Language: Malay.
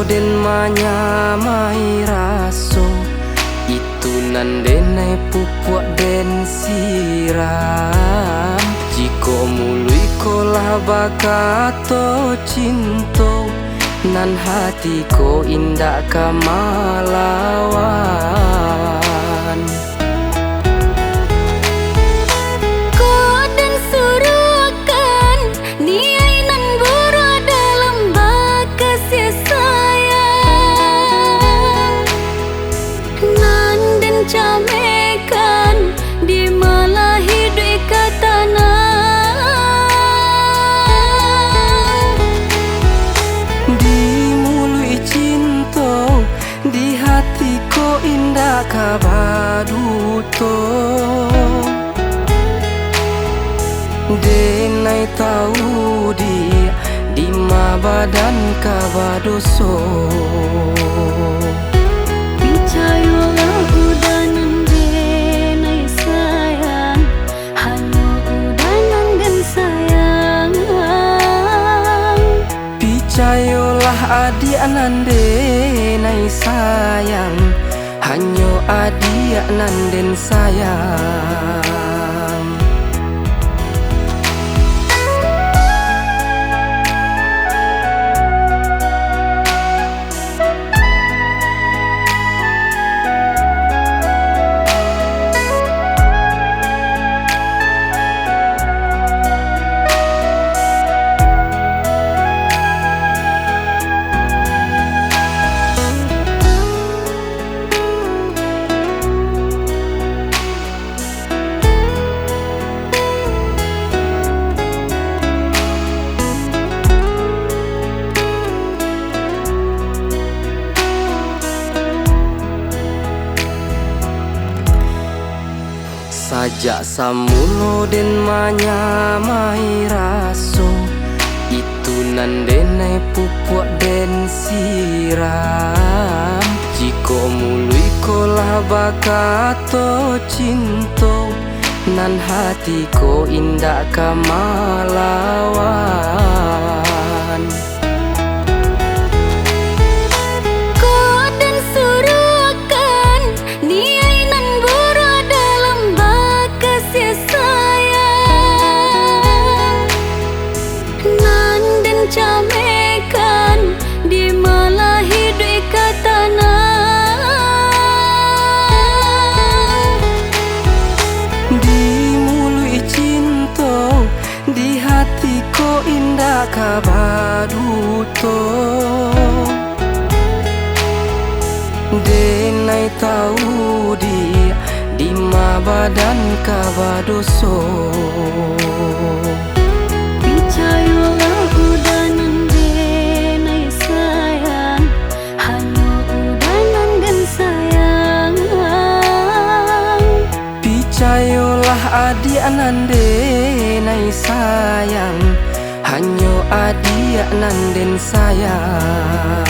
den manyamai raso itu nandenai pupuk den siram. Jiko mului kolah bakato cinto nan hati ko indah kamalawan. Camekan di malah hidup ikatana. Di mului cinto, di hatiku indah kabaduto. Denai tahu dia di ma badan kabadoso. Picayolah udanan denai sayang, hanya udanan den sayang. Picayolah adik nandenai sayang, hanya adik nanden sayang. Sajak samulo den manyamai raso itu nandenai pupuk den siram. Jiko mului kolah bakato cinto nan hati ko indah kamalawan. Camekan di malah hidup ikatana. Di mului cinto, di hatiku indah kabaduto. Denai tahu dia di ma badan kabadoso. Picayolah udanan denai sayang, hanya udanan den sayang. Picayolah adik nandenai sayang, hanya adik nanden sayang.